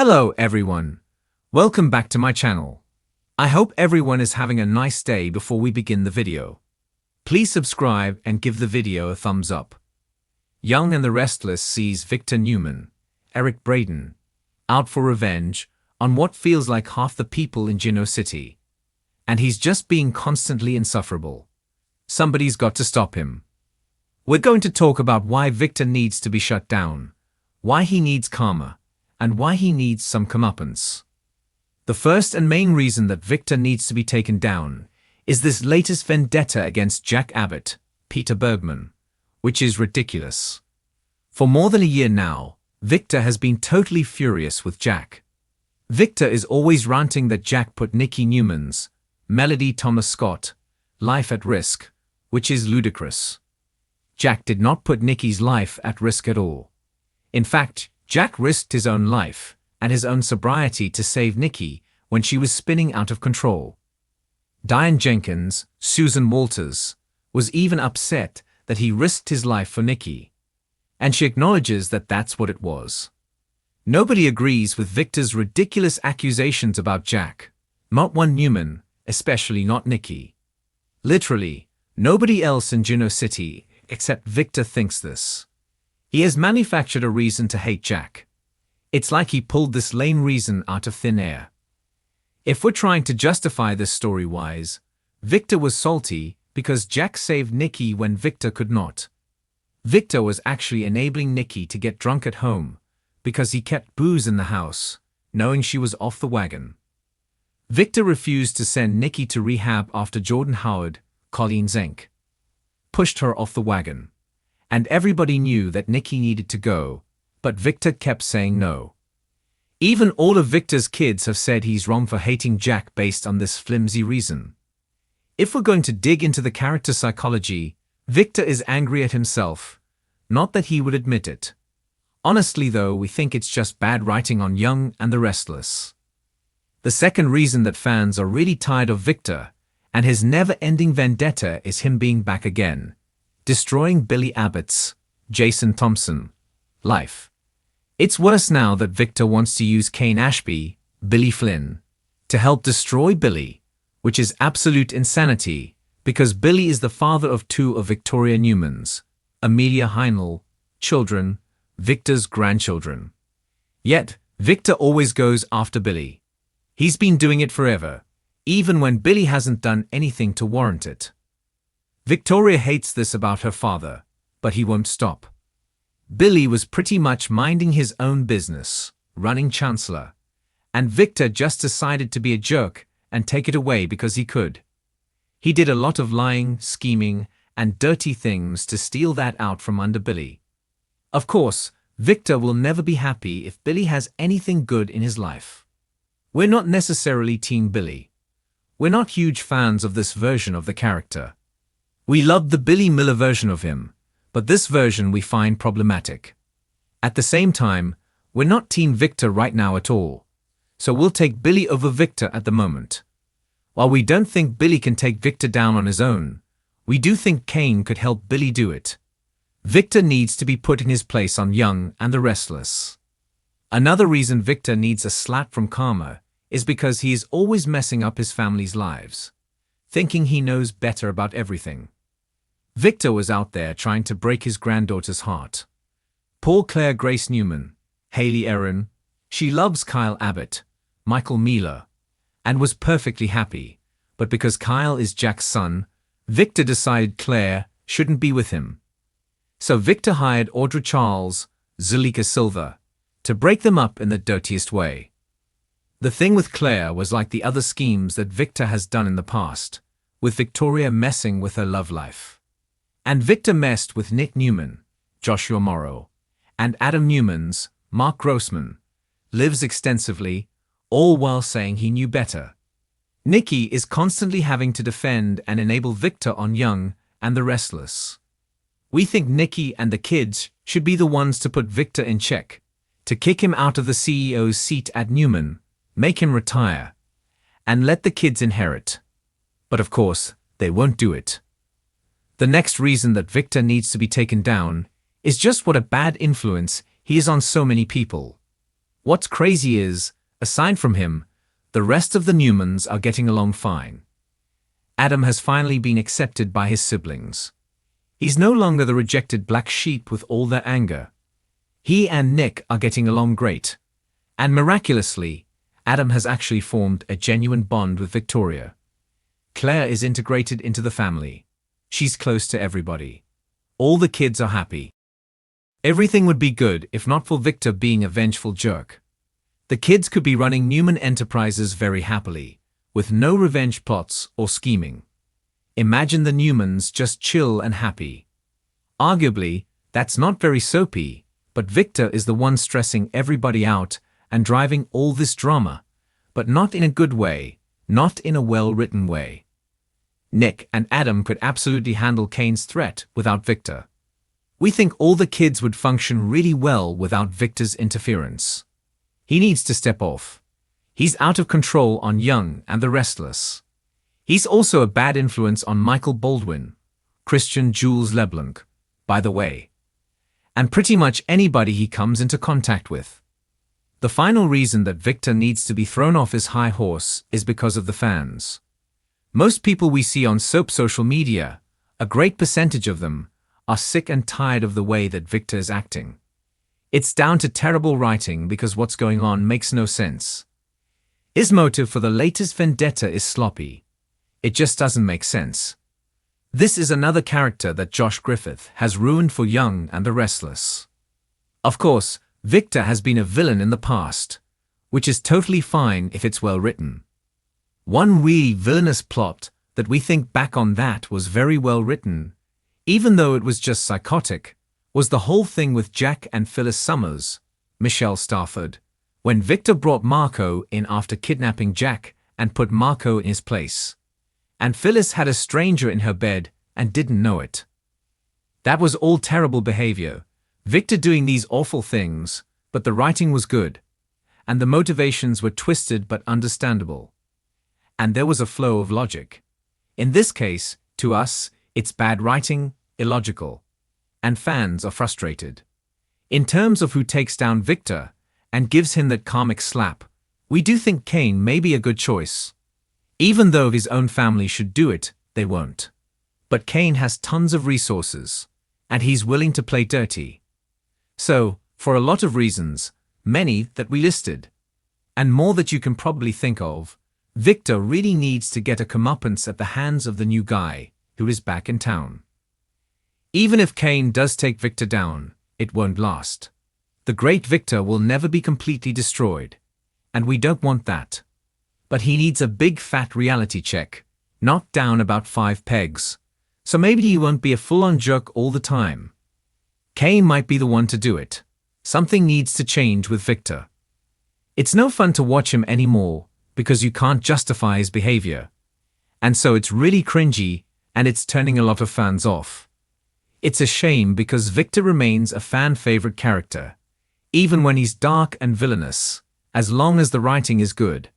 Hello everyone. Welcome back to my channel. I hope everyone is having a nice day before we begin the video. Please subscribe and give the video a thumbs up. Young and the Restless sees Victor Newman, Eric Braeden, out for revenge on what feels like half the people in Juneau City. And he's just being constantly insufferable. Somebody's got to stop him. We're going to talk about why Victor needs to be shut down, why he needs karma, and why he needs some comeuppance. The first and main reason that Victor needs to be taken down is this latest vendetta against Jack Abbott, Peter Bergman, which is ridiculous. For more than a year now, Victor has been totally furious with Jack. Victor is always ranting that Jack put Nikki Newman's, Melody Thomas Scott, life at risk, which is ludicrous. Jack did not put Nikki's life at risk at all. In fact, Jack risked his own life and his own sobriety to save Nikki when she was spinning out of control. Diane Jenkins, Susan Walters, was even upset that he risked his life for Nikki. And she acknowledges that that's what it was. Nobody agrees with Victor's ridiculous accusations about Jack. Not one Newman, especially not Nikki. Literally, nobody else in Juneau City except Victor thinks this. He has manufactured a reason to hate Jack. It's like he pulled this lame reason out of thin air. If we're trying to justify this story-wise, Victor was salty because Jack saved Nikki when Victor could not. Victor was actually enabling Nikki to get drunk at home because he kept booze in the house, knowing she was off the wagon. Victor refused to send Nikki to rehab after Jordan Howard, Colleen Zenk, pushed her off the wagon. And everybody knew that Nikki needed to go, but Victor kept saying no. Even all of Victor's kids have said he's wrong for hating Jack based on this flimsy reason. If we're going to dig into the character psychology, Victor is angry at himself, not that he would admit it. Honestly though, we think it's just bad writing on Young and the Restless. The second reason that fans are really tired of Victor and his never-ending vendetta is him being back again, destroying Billy Abbott's, Jason Thompson, life. It's worse now that Victor wants to use Kane Ashby, Billy Flynn, to help destroy Billy, which is absolute insanity because Billy is the father of two of Victoria Newman's, Amelia Heinl, children, Victor's grandchildren. Yet, Victor always goes after Billy. He's been doing it forever, even when Billy hasn't done anything to warrant it. Victoria hates this about her father, but he won't stop. Billy was pretty much minding his own business, running Chancellor, and Victor just decided to be a jerk and take it away because he could. He did a lot of lying, scheming, and dirty things to steal that out from under Billy. Of course, Victor will never be happy if Billy has anything good in his life. We're not necessarily Team Billy. We're not huge fans of this version of the character. We loved the Billy Miller version of him, but this version we find problematic. At the same time, we're not Team Victor right now at all, so we'll take Billy over Victor at the moment. While we don't think Billy can take Victor down on his own, we do think Kane could help Billy do it. Victor needs to be put in his place on Young and the Restless. Another reason Victor needs a slap from karma is because he is always messing up his family's lives, thinking he knows better about everything. Victor was out there trying to break his granddaughter's heart. Poor Claire Grace Newman, Haley Aaron, she loves Kyle Abbott, Michael Miller, and was perfectly happy, but because Kyle is Jack's son, Victor decided Claire shouldn't be with him. So Victor hired Audra Charles, Zuleika Silva, to break them up in the dirtiest way. The thing with Claire was like the other schemes that Victor has done in the past, with Victoria messing with her love life. And Victor messed with Nick Newman, Joshua Morrow, and Adam Newman's, Mark Grossman, lives extensively, all while saying he knew better. Nikki is constantly having to defend and enable Victor on Young and the Restless. We think Nikki and the kids should be the ones to put Victor in check, to kick him out of the CEO's seat at Newman, make him retire, and let the kids inherit. But of course, they won't do it. The next reason that Victor needs to be taken down is just what a bad influence he is on so many people. What's crazy is, aside from him, the rest of the Newmans are getting along fine. Adam has finally been accepted by his siblings. He's no longer the rejected black sheep with all their anger. He and Nick are getting along great. And miraculously, Adam has actually formed a genuine bond with Victoria. Claire is integrated into the family. She's close to everybody. All the kids are happy. Everything would be good if not for Victor being a vengeful jerk. The kids could be running Newman Enterprises very happily, with no revenge plots or scheming. Imagine the Newmans just chill and happy. Arguably, that's not very soapy, but Victor is the one stressing everybody out and driving all this drama, but not in a good way, not in a well-written way. Nick and Adam could absolutely handle Kane's threat without Victor. We think all the kids would function really well without Victor's interference. He needs to step off. He's out of control on Young and the Restless. He's also a bad influence on Michael Baldwin, Christian Jules Leblanc, by the way, and pretty much anybody he comes into contact with. The final reason that Victor needs to be thrown off his high horse is because of the fans. Most people we see on soap social media, a great percentage of them, are sick and tired of the way that Victor is acting. It's down to terrible writing because what's going on makes no sense. His motive for the latest vendetta is sloppy. It just doesn't make sense. This is another character that Josh Griffith has ruined for Young and the Restless. Of course, Victor has been a villain in the past, which is totally fine if it's well written. One really villainous plot that we think back on that was very well written, even though it was just psychotic, was the whole thing with Jack and Phyllis Summers, Michelle Stafford, when Victor brought Marco in after kidnapping Jack and put Marco in his place. And Phyllis had a stranger in her bed and didn't know it. That was all terrible behavior, Victor doing these awful things, but the writing was good, and the motivations were twisted but understandable. And there was a flow of logic. In this case, to us, it's bad writing, illogical, and fans are frustrated. In terms of who takes down Victor and gives him that karmic slap, we do think Kane may be a good choice. Even though if his own family should do it, they won't. But Kane has tons of resources, and he's willing to play dirty. So, for a lot of reasons, many that we listed, and more that you can probably think of, Victor really needs to get a comeuppance at the hands of the new guy who is back in town. Even if Kane does take Victor down, it won't last. The great Victor will never be completely destroyed, and we don't want that. But he needs a big fat reality check, knocked down about 5 pegs, so maybe he won't be a full-on jerk all the time. Kane might be the one to do it. Something needs to change with Victor. It's no fun to watch him anymore because you can't justify his behavior. And so it's really cringy and it's turning a lot of fans off. It's a shame because Victor remains a fan-favorite character, even when he's dark and villainous, as long as the writing is good.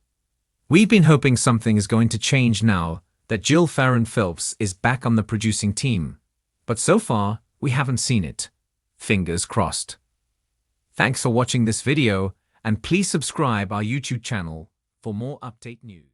We've been hoping something is going to change now that Jill Farron Phelps is back on the producing team, but so far we haven't seen it. Fingers crossed. Thanks for watching this video, and please subscribe our YouTube channel for more update news.